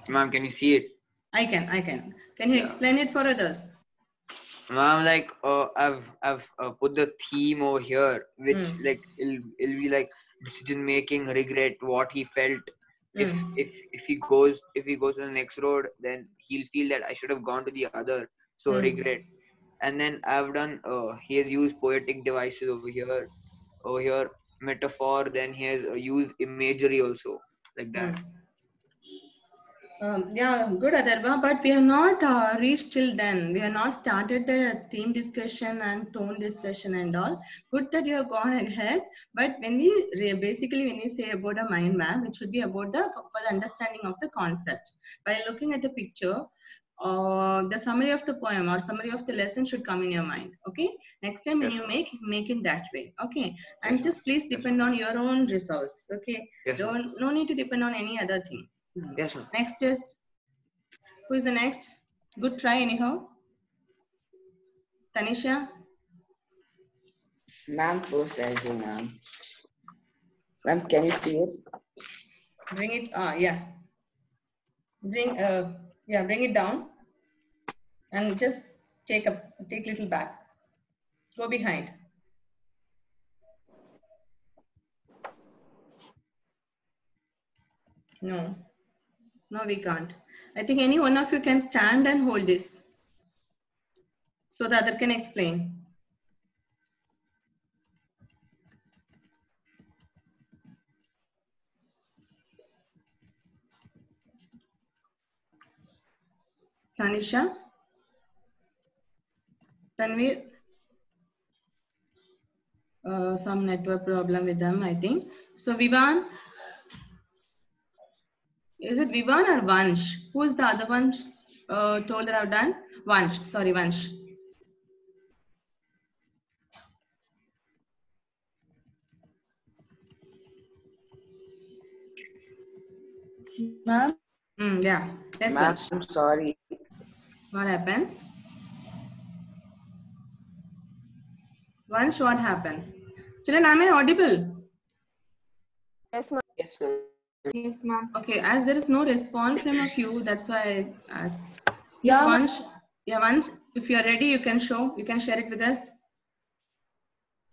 Ma'am, can you see it? I can. Can you explain it for others? Ma'am, like I've put the theme over here, which like it'll be like decision making, regret, what he felt. If he goes to the next road, then he'll feel that I should have gone to the other. So regret. And then I've done. He has used poetic devices over here. Over here, metaphor. Then he has used imagery also, like that. Yeah, good, Atharva, but we have not reached till then. We have not started the theme discussion and tone discussion and all. Good that you have gone ahead, but when we basically when we say about a mind map, it should be about for the understanding of the concept. By looking at the picture, the summary of the poem or summary of the lesson should come in your mind. Okay, next time when you make it that way. Okay, and just please depend on your own resource. Okay, no need to depend on any other thing. Yes, ma'am. Next is, who is the next? Good try anyhow. Tanisha? Ma'am, first I do, ma'am. Ma'am, can you see it? Bring it, yeah. Bring it down and just take little back. Go behind. No, we can't. I think any one of you can stand and hold this so the other can explain. Tanisha? Tanvir? Some network problem with them, I think. So Vivan? Is it Vivan or Vansh? Who is the other one told that I've done? Vansh, sorry, Vansh. Ma'am? Yeah, that's Ma'am, Vansh. I'm sorry. What happened? Vansh, what happened? Children, am I audible? Yes, ma'am. Yes, ma'am. Yes, ma'am. Okay, as there is no response from a few, that's why I asked. Yeah, Vansh, if you are ready, you can share it with us.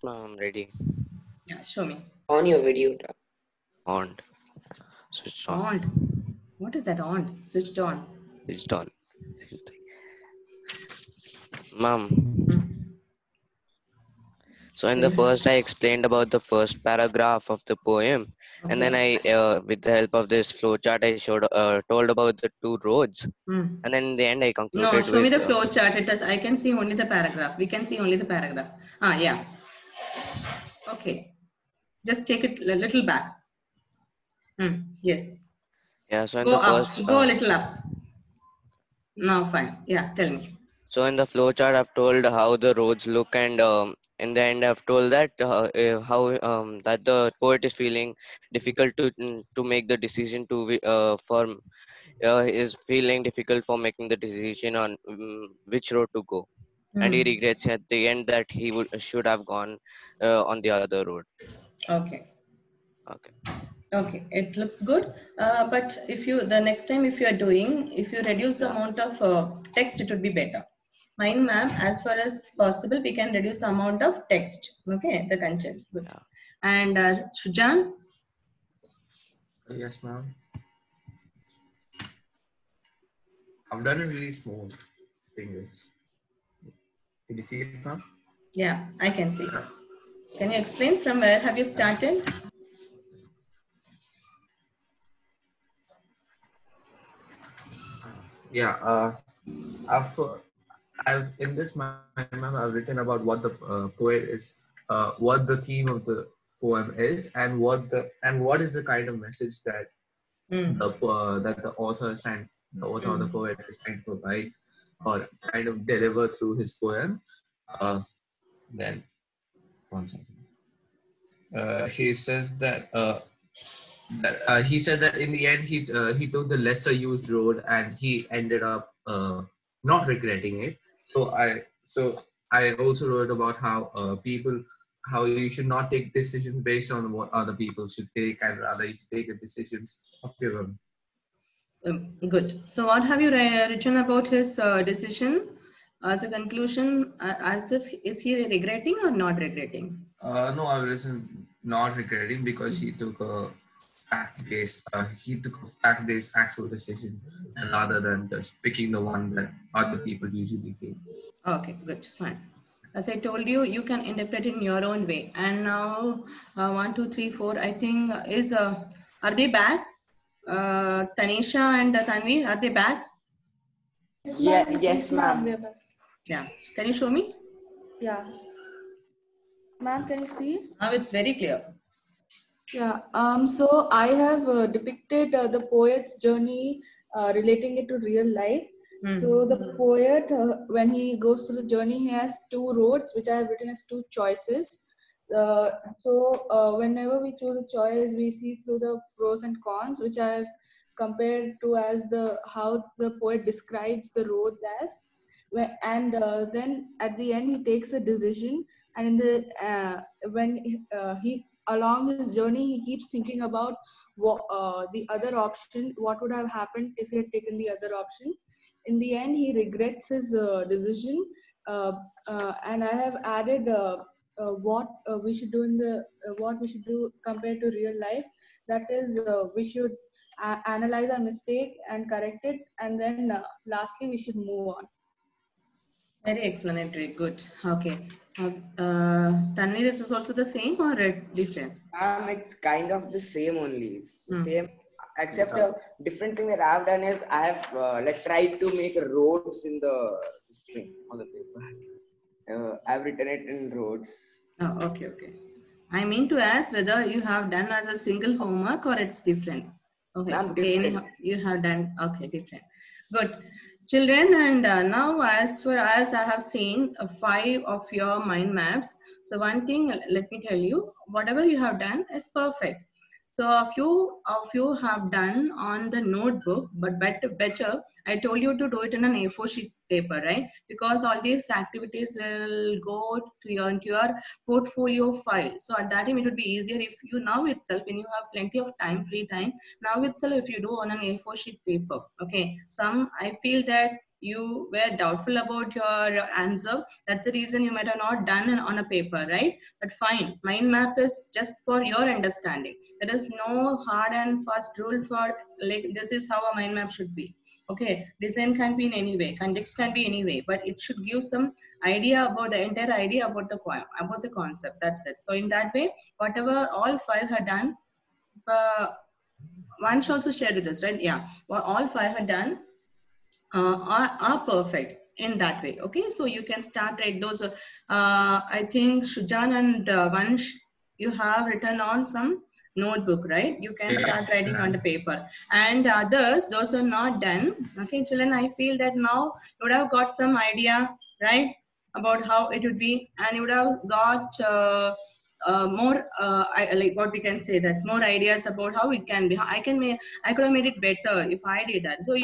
I'm ready. Yeah, show me. On your video. On. Switched on. On. What is that on? Switched on. Switched on. Ma'am. So in the first, I explained about the first paragraph of the poem, and then I, with the help of this flowchart, I told about the two roads, and then in the end, I concluded. No, show me the flow chart. I can see only the paragraph. We can see only the paragraph. Yeah. Okay. Just take it a little back. Yes. Yeah. So in Go the up. first, Go a little up. Now fine. Yeah. Tell me. So in the flowchart, I've told how the roads look, and in the end, I've told that how that the poet is feeling difficult to make the decision for is feeling difficult for making the decision on which road to go, and he regrets at the end that he should have gone on the other road. Okay. Okay. Okay, it looks good. But the next time if you reduce the amount of text, it would be better. Mind map, as far as possible, we can reduce the amount of text. Okay, the content. Good. Yeah. And Shujan? Yes, ma'am. I've done a really small thing. Can you see it, ma'am? Yeah, I can see. Can you explain from where have you started? Yeah, I've in this mind map I've written about what the poet is, what the theme of the poem is, and what is the kind of message that the author or the poet is trying to provide or kind of deliver through his poem. Then, one second. He says that. He said that in the end he took the lesser used road and he ended up not regretting it. So I also wrote about how you should not take decisions based on what other people should take, and rather you should take the decisions of your own. Good. So what have you written about his decision as a conclusion? As if is he regretting or not regretting? No, I was not regretting because he took a fact-based actual decision, and rather than just picking the one that other people usually take. Okay, good, fine. As I told you, you can interpret in your own way. And now, 1, 2, 3, 4. I think are they back? Tanisha and Tanvi, are they back? Yeah, yes, ma'am. We are back. Yeah. Can you show me? Yeah. Ma'am, can you see? Now it's very clear. Yeah. So I have depicted the poet's journey, relating it to real life. So the poet, when he goes through the journey, he has two roads, which I have written as two choices. Whenever we choose a choice, we see through the pros and cons, which I have compared to as how the poet describes the roads as. And then at the end, he takes a decision, and in when he along his journey, he keeps thinking about the other option. What would have happened if he had taken the other option? In the end, he regrets his decision, and I have added what we should do what we should do compared to real life. That is, we should analyze our mistake and correct it, and then lastly, we should move on. Very explanatory. Good. Okay. Tanvir, is this also the same or different? It's kind of the same only. It's the same, except the different thing that I've done is I have tried to make roads in the string on the paper. I've written it in roads. Oh, okay, okay. I mean to ask whether you have done as a single homework or it's different. Okay, okay. Different. You have done, okay, different. Good. Children, and now as far as I have seen 5 of your mind maps, so one thing, let me tell you, whatever you have done is perfect. So a few of you have done on the notebook, but better, I told you to do it in an A4 sheet paper, right? Because all these activities will go to into your portfolio file. So at that time, it would be easier if you now itself, when you have plenty of time, free time, now itself, if you do on an A4 sheet paper, okay? I feel that you were doubtful about your answer. That's the reason you might have not done it on a paper, right? But fine, mind map is just for your understanding. There is no hard and fast rule for like this is how a mind map should be. Okay, design can be in any way, context can be any way, but it should give some idea about the entire idea about the concept. That's it. So in that way, whatever all 5 had done, one should also share with us, right? Yeah, what all 5 had done are perfect in that way. Okay, so you can start write those. I think Shujan and Vansh, you have written on some notebook, right? You can start writing on the paper. And others, those who are not done, okay, children, I feel that now you would have got some idea, right, about how it would be, and you would have got more like what we can say, that more ideas about how it can be. I could have made it better if I did that. So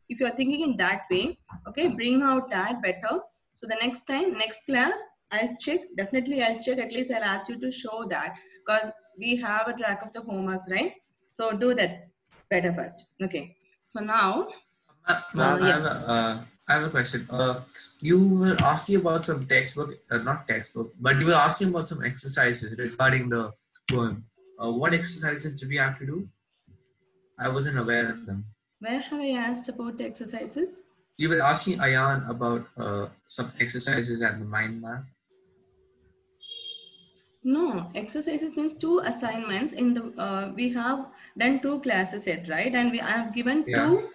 if you're thinking in that way, okay, bring out that better. So the next time, next class, I'll check, definitely I'll check, at least I'll ask you to show that, because we have a track of the homeworks, right? So do that better first. Okay, so now Ma'am, yeah. I have a question. You were asking about some textbook, not textbook, but you were asking about some exercises regarding the poem. What exercises do we have to do? I wasn't aware of them. Where have I asked about the exercises? You were asking Ayan about some exercises and the mind map. No, exercises means 2 assignments in the, we have done 2 classes yet, right? And I have given 2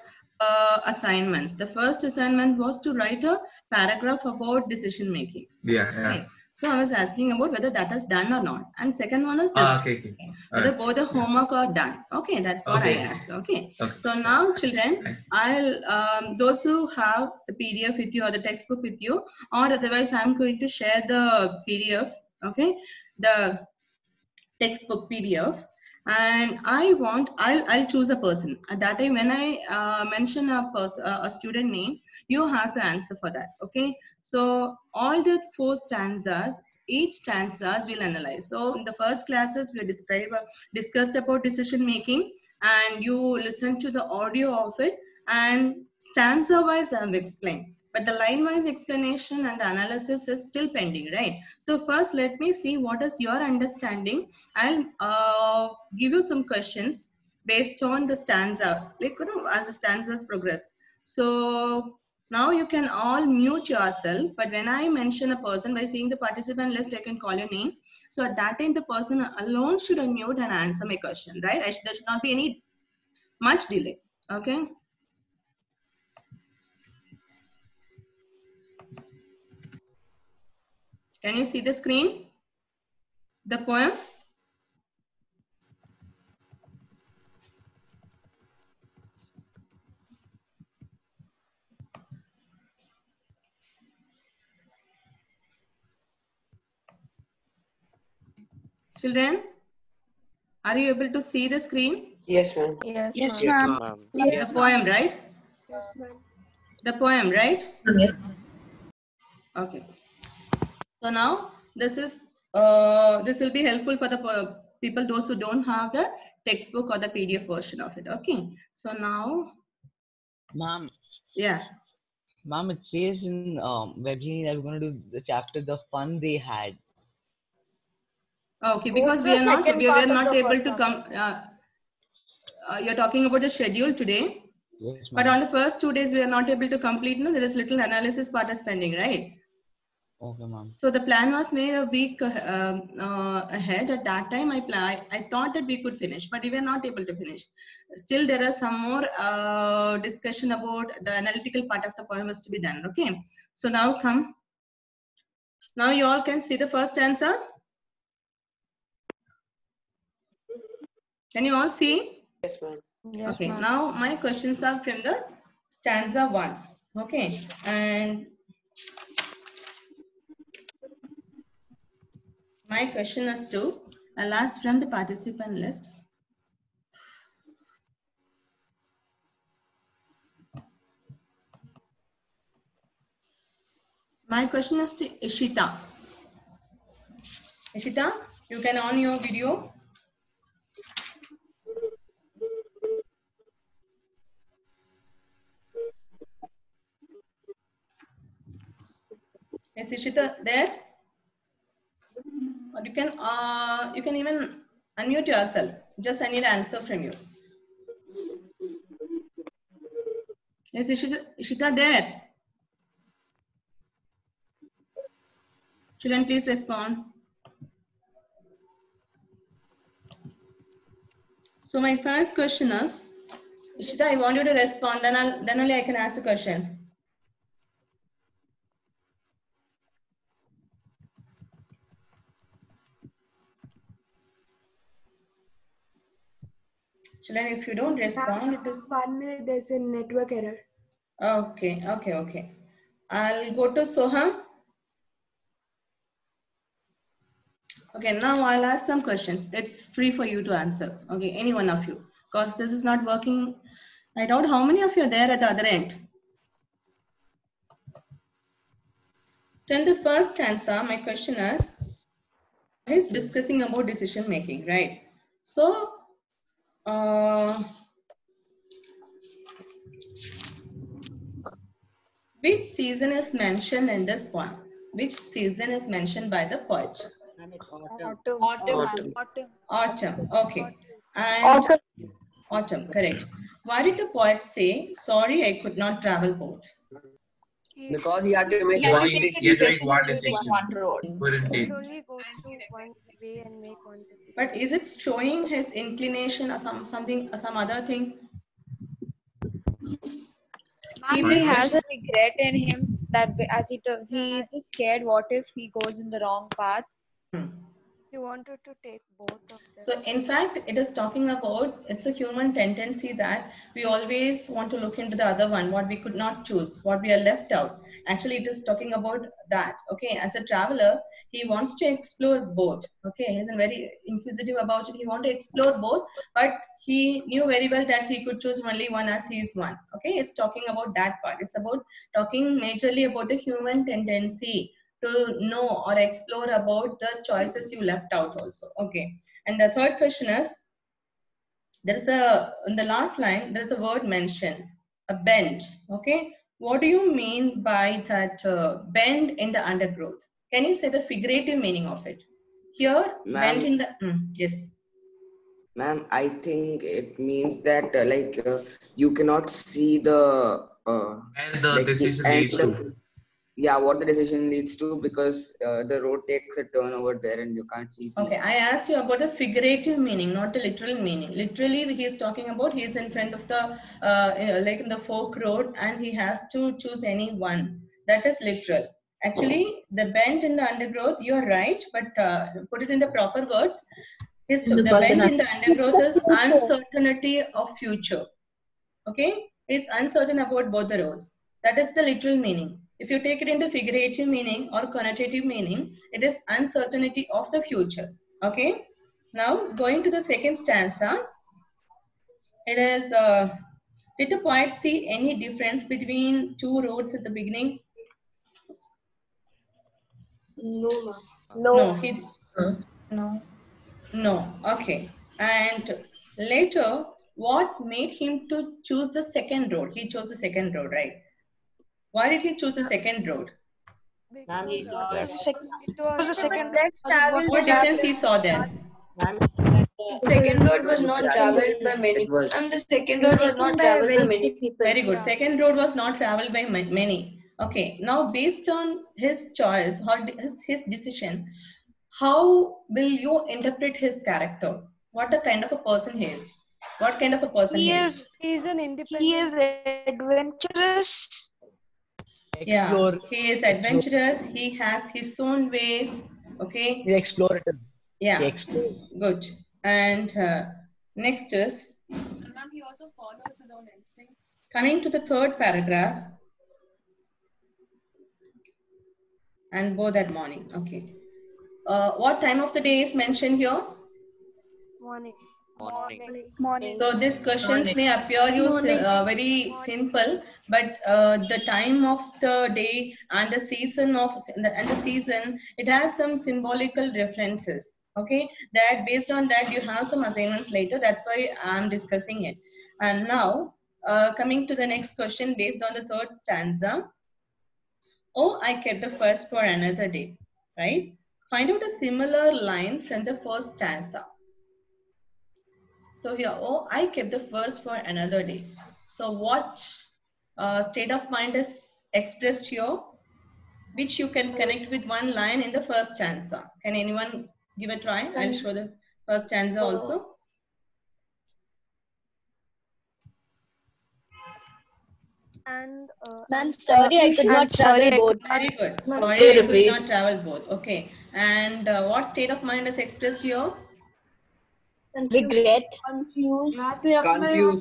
assignments. The first assignment was to write a paragraph about decision making. Yeah. Okay. So I was asking about whether that is done or not. And second one is whether both the homework are done. Okay, that's what I asked. Okay. So now, children, I'll those who have the PDF with you or the textbook with you, or otherwise I'm going to share the PDF. Okay, the textbook PDF. And I'll choose a person. At that time, when I mention a student name, you have to answer for that. Okay. So all the 4 stanzas, each stanzas we'll analyze. So in the first classes we discussed about decision making, and you listen to the audio of it, and stanza wise I have explained. But the line wise explanation and the analysis is still pending, right? So first let me see what is your understanding. I'll give you some questions based on the stanza, like, you know, as the stanzas progress. So now you can all mute yourself, but when I mention a person, by seeing the participant list, I can call your name. So at that time, the person alone should unmute and answer my question, right? There should not be any much delay, okay? Can you see the screen? The poem? Children, are you able to see the screen? Yes, ma'am. Yes, Yes, ma'am. The poem, right? Yes, ma'am. The poem, right? Yes. Okay. So now this will be helpful for the people, those who don't have the textbook or the PDF version of it. Okay. So now, Ma'am, yeah. ma'am, it says in WebGenie that we're going to do the chapter, the fun they had. Okay, Go because to we the are not second we are part of not the able first to come. You're talking about the schedule today, Yes, but ma'am. on the first 2 days we are not able to complete. No, there is little analysis part is pending, right? Okay, ma'am. So the plan was made a week ahead. At that time, I thought that we could finish, but we were not able to finish. Still, there are some more discussion about the analytical part of the poem is to be done. Okay. So now come. Now you all can see the first answer. Can you all see? Yes, ma'am. Yes, Okay. ma'am. Now my questions are from the stanza 1. Okay. And my question is 2. I'll ask from the participant list. My question is to Ishita. Ishita, you can on your video. Is Ishita there? Or you can even unmute yourself. Just I need an answer from you. Is Ishita there? Children, please respond. So my first question is, Ishita, I want you to respond. Then only I can ask the question. Children, if you don't respond, it is 1 minute. There's a network error. okay. I'll go to Soham. Okay, now I'll ask some questions. It's free for you to answer. Okay, any one of you. Because this is not working. I doubt how many of you are there at the other end. Then the first answer, my question is discussing about decision making, right? So, which season is mentioned in this poem? Which season is mentioned by the poet? Autumn. Autumn. Okay. And autumn, correct. Why did the poet say, sorry, I could not travel both? Because he had to make Yeah, one he had to decision. make one decision. road. Couldn't He take. could only go through one way and make one decision. But is it showing his inclination or some other thing? He has a regret in him that as he is just scared. What if he goes in the wrong path? He wanted to take both of them. So in fact, it is talking about, it's a human tendency that we always want to look into the other one, what we could not choose, what we are left out. Actually, it is talking about that. Okay, as a traveler, he wants to explore both. Okay, he's very inquisitive about it. He wants to explore both, but he knew very well that he could choose only one as he is one. Okay, it's talking about that part. It's about talking majorly about the human tendency to know or explore about the choices you left out also. Okay. And the third question is, in the last line, there's a word mentioned, a bend. Okay. What do you mean by that bend in the undergrowth? Can you say the figurative meaning of it? Here, bend in the, yes. Ma'am, I think it means that you cannot see the and the like decision the end leads to. of, yeah, what the decision leads to, because the road takes a turn over there and you can't see. Okay, I asked you about the figurative meaning, not the literal meaning. Literally, he is talking about he is in front of the like in the fork road and he has to choose any one. That is literal. Actually, the bend in the undergrowth, you're right, but put it in the proper words. The bend in the undergrowth is uncertainty of future. Okay, it's uncertain about both the roads. That is the literal meaning. If you take it in the figurative meaning or connotative meaning, it is uncertainty of the future. Okay, now going to the second stanza, it is did the poet see any difference between two roads at the beginning? No, ma'am. No. Okay. And later, what made him to choose the second road? He chose the second road, right? Why did he choose the second road? Because It it was was less traveled. What difference he saw there? second road was not traveled by many, and the second road was not traveled by many people. Very good. Second road was not traveled by many. Okay. Now, based on his choice or his decision, how will you interpret his character? What the kind of a person he is? What kind of a person he is? He's an He independent. is adventurous. Yeah, he is adventurous. He has his own ways. Okay. He's explorative. Yeah. Good. And next is, He also follows his own instincts. coming to the third paragraph. And both at morning. Okay. What time of the day is mentioned here? Morning. So these questions may appear you very simple, but the time of the day and the season it has some symbolical references. Okay, that based on that you have some assignments later. That's why I'm discussing it. And now coming to the next question based on the third stanza. Oh, I kept the first for another day. Right? Find out a similar line from the first stanza. So here, oh, I kept the first for another day. So what state of mind is expressed here, which you can connect with one line in the first stanza. Can anyone give a try? I'll show the first stanza also. And Ma'am, sorry, I could not travel both. Very good. Sorry, I could not travel both. Okay. And what state of mind is expressed here? Regret. confused.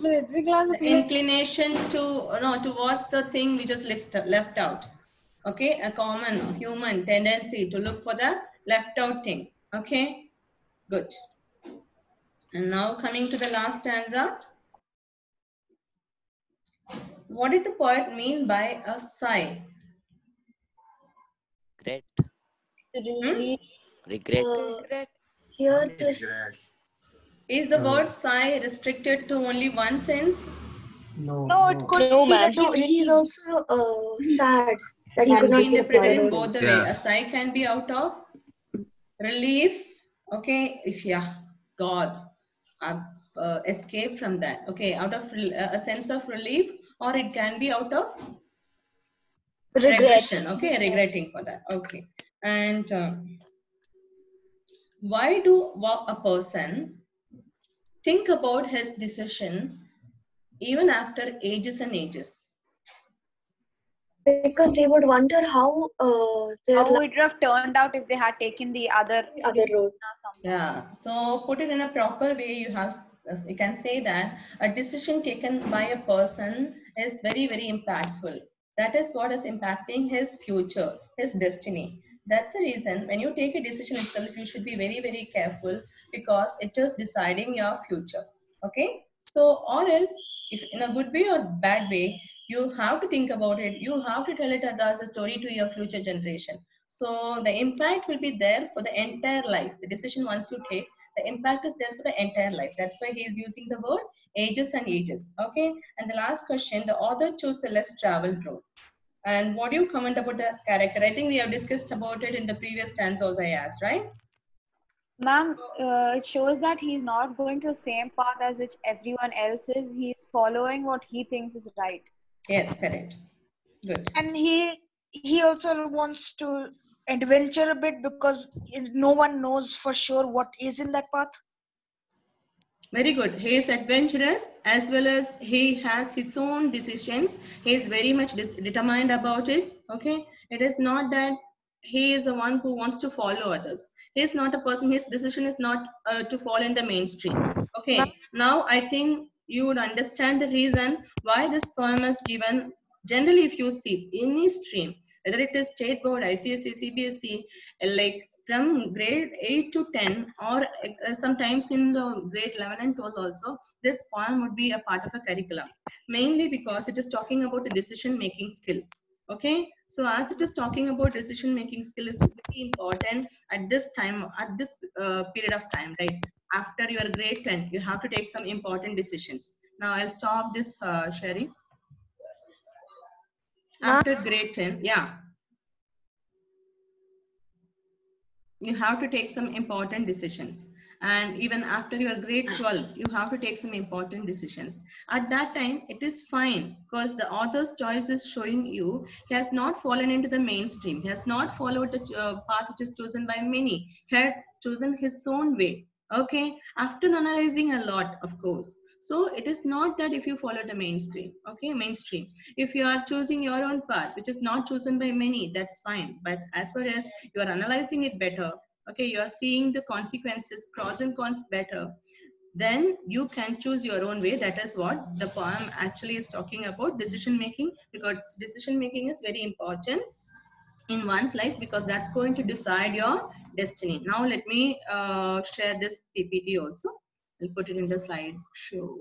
The inclination towards the thing which is left out. Okay, a common human tendency to look for the left out thing. Okay, good. And now coming to the last stanza. What did the poet mean by a sigh? Regret. Regret. Here this. Is the word sigh restricted to only one sense? No, it could be that he's also sad that he could Can not be interpreted in both the way. Yeah. A sigh can be out of relief. Okay, if God, escape from that. Okay, out of a sense of relief, or it can be out of regression. Okay, regretting for that. Okay, and why do a person think about his decision even after ages and ages? Because they would wonder how How it would have turned out if they had taken the other road. Yeah. So put it in a proper way. You can say that a decision taken by a person is very, very impactful. That is what is impacting his future, his destiny. That's the reason when you take a decision itself, you should be very, very careful because it is deciding your future. Okay. So, or else, if in a good way or bad way, You have to think about it. You have to tell it as a story to your future generation. So the impact will be there for the entire life. The decision once you take, the impact is there for the entire life. That's why he is using the word ages and ages. Okay. And the last question, the author chose the less traveled road. And what do you comment about the character? I think we have discussed about it in the previous stanza also I asked, right? Ma'am, it shows that he's not going to the same path as which everyone else is. He's following what he thinks is right. Yes, correct. Good. And he also wants to adventure a bit because no one knows for sure what is in that path. Very good. He is adventurous as well as he has his own decisions. He is very much determined about it. Okay. It is not that he is the one who wants to follow others. He is not a person. His decision is not to fall in the mainstream. Okay. Now I think you would understand the reason why this poem is given. Generally, if you see any stream, whether it is state board, ICSE, CBSE, like from grade 8 to 10 or sometimes in the grade 11 and 12 also, this poem would be a part of a curriculum, mainly because it is talking about the decision making skill. Okay, so as it is talking about decision making skill is very important at this time, at this period of time, right? After your grade 10, you have to take some important decisions. Now I'll stop this sharing. After grade 10, yeah, you have to take some important decisions. And even after your grade 12, you have to take some important decisions. At that time, it is fine because the author's choice is showing you he has not fallen into the mainstream. He has not followed the path which is chosen by many. He had chosen his own way. Okay, after analyzing a lot, of course. So it is not that if you follow the mainstream, okay, mainstream. If you are choosing your own path, which is not chosen by many, that's fine. But as far as you are analyzing it better, okay, you are seeing the consequences, pros and cons better, then you can choose your own way. That is what the poem actually is talking about, decision making, because decision making is very important in one's life because that's going to decide your destiny. Now let me share this PPT also. I'll put it in the slide show.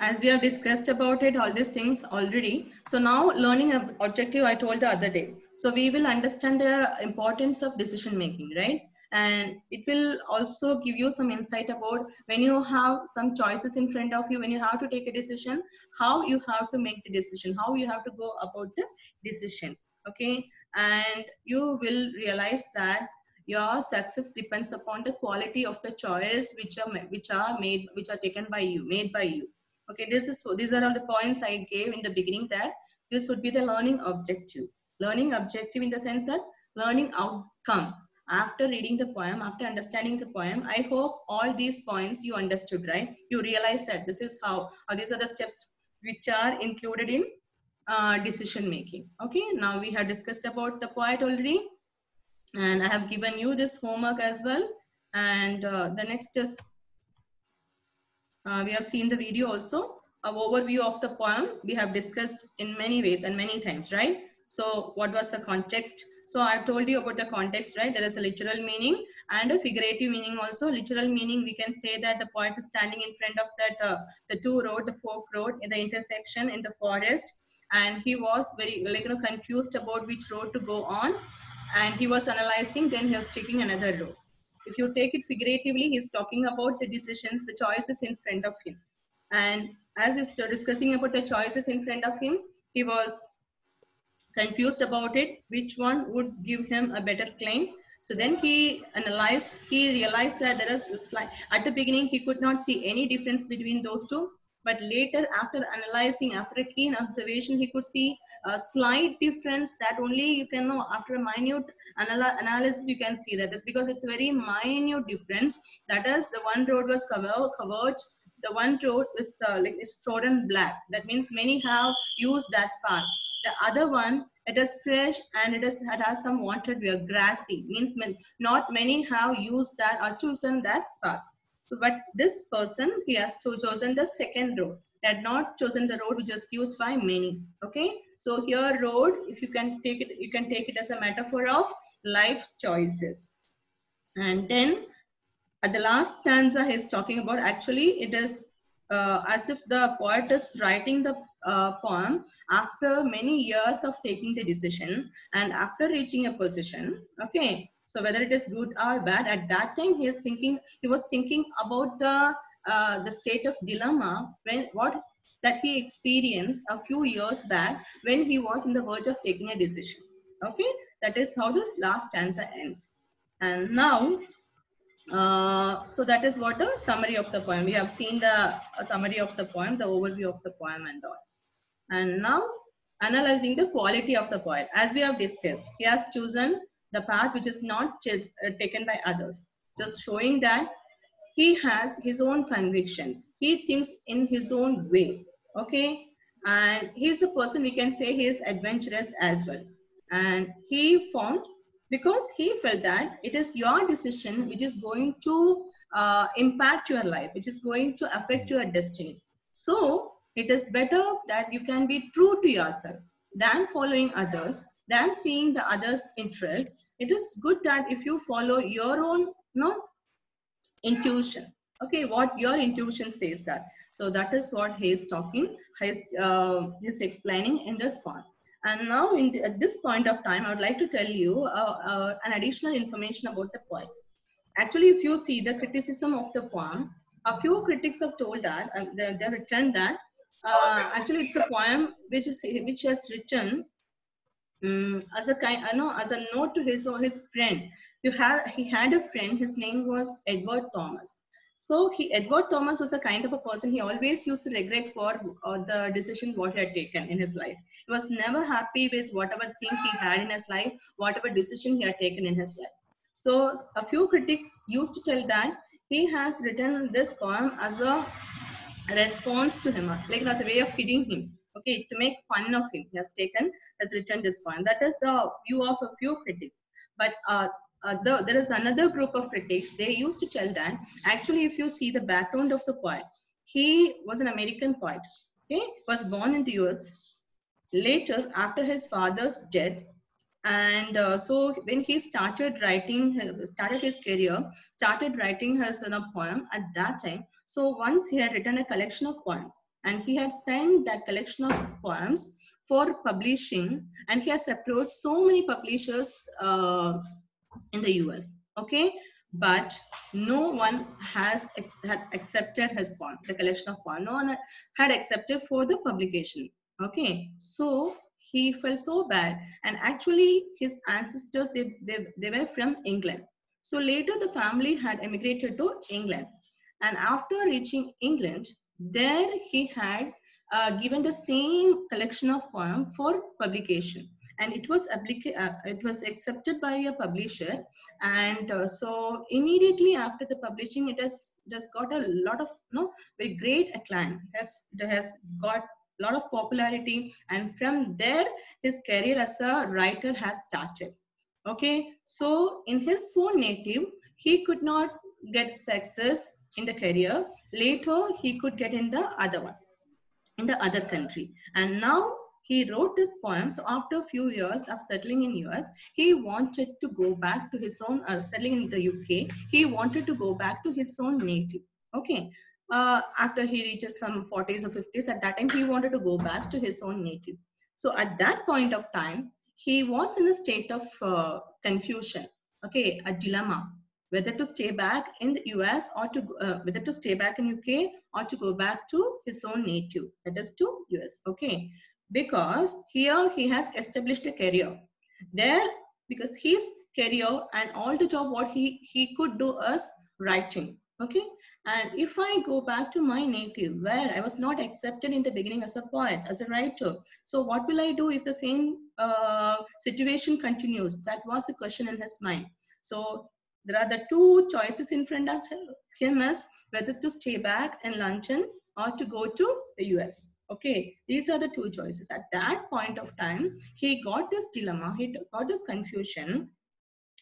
As we have discussed about it, all these things already. So now learning objective, I told the other day. So we will understand the importance of decision making, right? And it will also give you some insight about when you have some choices in front of you, when you have to take a decision, how you have to make the decision, how you have to go about the decisions, okay? And you will realize that your success depends upon the quality of the choice which are taken by you, made by you. Okay, these are all the points I gave in the beginning, that this would be the learning objective. Learning objective in the sense that learning outcome. After reading the poem, after understanding the poem, I hope all these points you understood, right? You realize that this is how, or these are the steps which are included in decision making. Okay, now we have discussed about the poet already, and I have given you this homework as well. And the next is, we have seen the video also, an overview of the poem we have discussed in many ways and many times, right? So what was the context? So I've told you about the context, right? There is a literal meaning and a figurative meaning also. Literal meaning, we can say that the poet is standing in front of that the fork road in the intersection in the forest, and he was very confused about which road to go on, and he was analyzing, then he was taking another road. If you take it figuratively, he's talking about the decisions, the choices in front of him. And as he's discussing about the choices in front of him, he was confused about it, which one would give him a better claim. So then he realized that there is, at the beginning, he could not see any difference between those two. But later, after analyzing, after a keen observation, he could see a slight difference that only you can know after a minute analysis, you can see that, because it's a very minute difference. That is, the one road was covered, the one road is is trodden black. That means many have used that path. The other one, it is fresh and it has some wanted wear, grassy. Means not many have used that or chosen that path. So, but this person, he has chosen the second road. He had not chosen the road which is used by many. Okay. So here road, if you can take it, you can take it as a metaphor of life choices. And then at the last stanza he's talking about, actually it is as if the poet is writing the poem after many years of taking the decision and after reaching a position. Okay, so whether it is good or bad, at that time he was thinking about the state of dilemma when that he experienced a few years back when he was in the verge of taking a decision. Okay, that is how the last stanza ends. And now so that is what a summary of the poem. We have seen the summary of the poem, the overview of the poem and all. And now analyzing the quality of the poet. As we have discussed, he has chosen the path which is not taken by others, just showing that he has his own convictions. He thinks in his own way. Okay, and he's a person, we can say he is adventurous as well. And he found, because he felt that it is your decision which is going to impact your life, which is going to affect your destiny. So it is better that you can be true to yourself than following others, than seeing the others' interests. It is good that if you follow your own intuition. Okay, what your intuition says that. So that is what he is talking, he's explaining in this point. And now at this point of time, I would like to tell you an additional information about the poem. Actually, if you see the criticism of the poem, a few critics have told that, they have written that, actually it's a poem which has written as a kind, as a note to his friend. He had a friend, his name was Edward Thomas. So Edward Thomas was a kind of a person, he always used to regret for the decision what he had taken in his life. He was never happy with whatever thing he had in his life, whatever decision he had taken in his life. So a few critics used to tell that he has written this poem as a response to him, like as a way of kidding him. Okay, to make fun of him, he has written this poem. That is the view of a few critics. But there is another group of critics, they used to tell that actually if you see the background of the poet, he was an American poet. Okay, was born in the US. Later, after his father's death, and so when he started writing, started his career, started writing his poem at that time. So once he had written a collection of poems and he had sent that collection of poems for publishing, and he has approached so many publishers in the US. Okay, but no one had accepted his poem, the collection of poems. No one had accepted for the publication. Okay, so he felt so bad, and actually his ancestors they were from England. So later the family had emigrated to England, and after reaching England, there he had given the same collection of poems for publication, and it was accepted by a publisher. And so immediately after the publishing, it has got a lot of very great acclaim. It has got a lot of popularity, and from there his career as a writer has started. Okay, so in his own native he could not get success in the career. Later he could get in the other one, in the other country, and now he wrote this poem. So after a few years of settling in US, he wanted to go back to his own, settling in the UK, he wanted to go back to his own native. Okay, after he reaches some 40s or 50s, at that time he wanted to go back to his own native. So at that point of time, he was in a state of confusion, okay, a dilemma, whether to stay back in the US or to whether to stay back in UK or to go back to his own native, that is to US. Okay, because here he has established a career there, because his career and all the job what he could do is writing. Okay, and if I go back to my native where I was not accepted in the beginning as a poet, as a writer, so what will I do if the same situation continues? That was the question in his mind. So there are the two choices in front of him, as whether to stay back in London or to go to the US. Okay, these are the two choices. At that point of time, he got this dilemma, he got this confusion.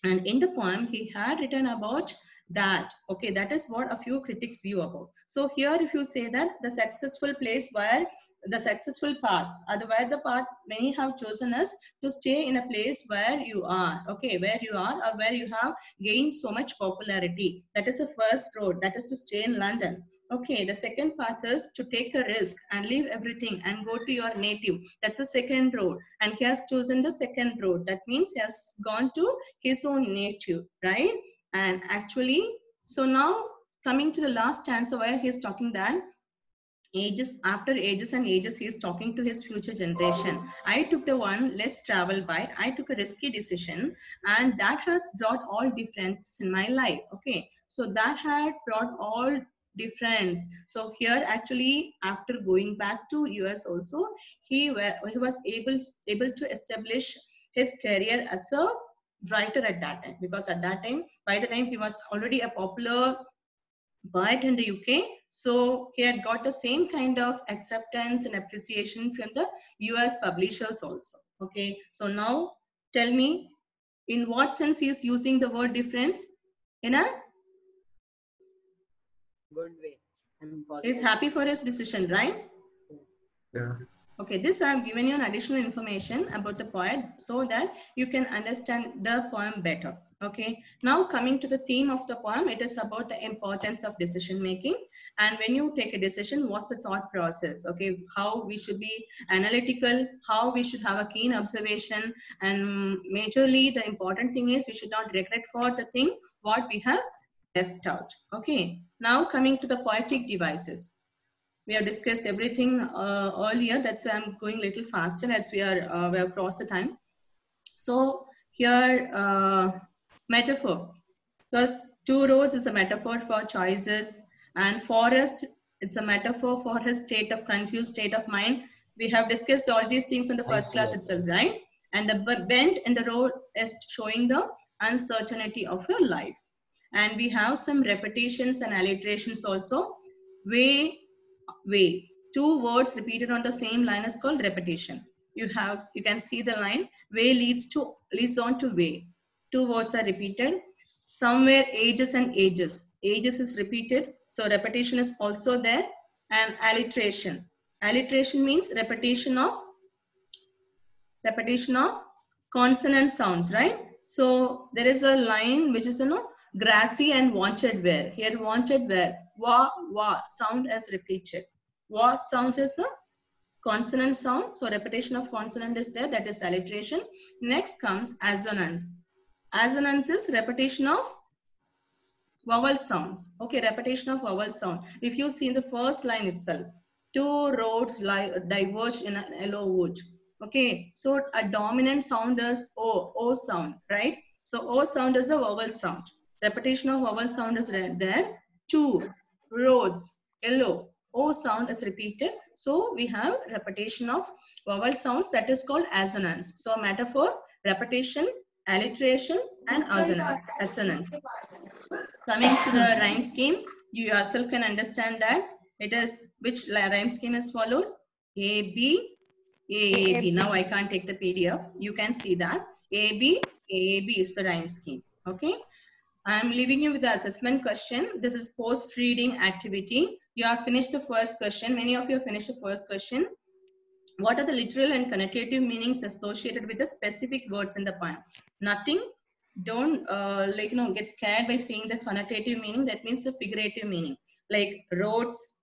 And in the poem, he had written about that. Okay, that is what a few critics view about. So here if you say that the successful place where the successful path, otherwise the path many have chosen is to stay in a place where you are, okay, where you are or where you have gained so much popularity. That is the first road, that is to stay in London. Okay, the second path is to take a risk and leave everything and go to your native. That's the second road, and he has chosen the second road. That means he has gone to his own native, right? And actually, so now coming to the last stanza where he is talking that ages after ages and ages he is talking to his future generation. I took the one less traveled by, I took a risky decision, and that has brought all difference in my life. Okay, so that had brought all difference. So here actually after going back to US also, he was able to establish his career as a writer at that time, because at that time, by the time he was already a popular poet in the UK, so he had got the same kind of acceptance and appreciation from the US publishers also. Okay, so now tell me, in what sense he is using the word difference? In a good way. He's happy for his decision, right? Yeah. Okay, this I have given you an additional information about the poet so that you can understand the poem better. Okay, now coming to the theme of the poem, it is about the importance of decision making. And when you take a decision, what's the thought process? Okay, how we should be analytical, how we should have a keen observation, and majorly the important thing is we should not regret for the thing what we have left out. Okay, now coming to the poetic devices. We have discussed everything earlier. That's why I'm going a little faster as we have crossed the time. So here, metaphor. Because two roads is a metaphor for choices, and forest, it's a metaphor for his state of confused state of mind. We have discussed all these things in the first class itself, right? And the bend in the road is showing the uncertainty of your life. And we have some repetitions and alliterations also. Way. Two words repeated on the same line is called repetition. You can see the line, way leads on to way. Two words are repeated. Somewhere, ages and ages. Ages is repeated, so repetition is also there. And alliteration. Alliteration means repetition of consonant sounds, right? So there is a line which is grassy and wanted where. Here wanted where. Wa sound is repeated. Wa sound is a consonant sound, so repetition of consonant is there, that is alliteration. Next comes assonance. Assonance is repetition of vowel sounds. Okay, repetition of vowel sound. If you see in the first line itself, two roads diverge in an yellow wood. Okay, so a dominant sound is O sound, right? So O sound is a vowel sound. Repetition of vowel sound is there. Two roads, yellow, O sound is repeated. So we have repetition of vowel sounds, that is called assonance. So metaphor, repetition, alliteration, and assonance. Coming to the rhyme scheme, you yourself can understand that it is, which rhyme scheme is followed? A, B, A, B. Now I can't take the PDF. You can see that. A, B is the rhyme scheme. Okay. I'm leaving you with the assessment question. This is post-reading activity. You have finished the first question. Many of you have finished the first question. What are the literal and connotative meanings associated with the specific words in the poem? Nothing. Don't get scared by saying the connotative meaning. That means the figurative meaning, like roads,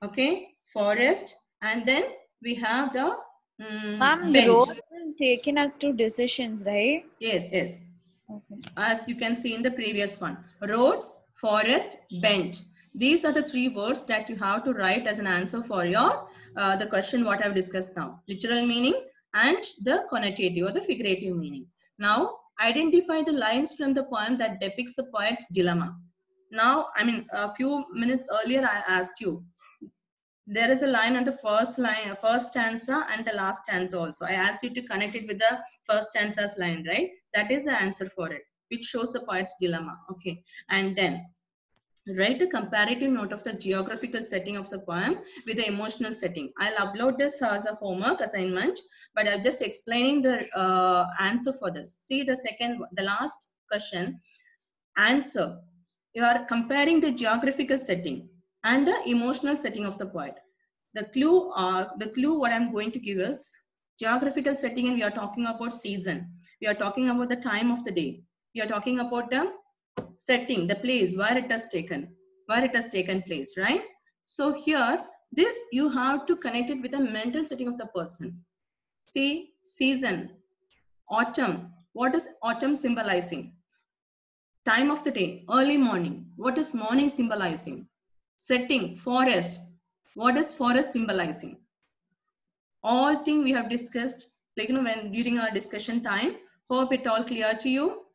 okay, forest, and then we have the the roads is taken as two decisions, right? Yes. Okay. As you can see in the previous one, roads, forest, bent. These are the three words that you have to write as an answer for your the question what I've discussed now. Literal meaning and the connotative or the figurative meaning. Now, identify the lines from the poem that depicts the poet's dilemma. Now, a few minutes earlier, I asked you, there is a line on the first stanza and the last stanza also. I asked you to connect it with the first stanza's line, right? That is the answer for it, which shows the poet's dilemma. Okay, and then write a comparative note of the geographical setting of the poem with the emotional setting. I'll upload this as a homework assignment, but I'm just explaining the answer for this. See the last question, answer. you are comparing the geographical setting and the emotional setting of the poet. The clue what I'm going to give is geographical setting, and we are talking about season. We are talking about the time of the day. We are talking about the setting, the place where it has taken place, right? So here, this you have to connect it with the mental setting of the person. See, season, autumn. What is autumn symbolizing? Time of the day, early morning. What is morning symbolizing? Setting, forest. What is forest symbolizing? All things we have discussed, like when during our discussion time. Hope it all clear to you.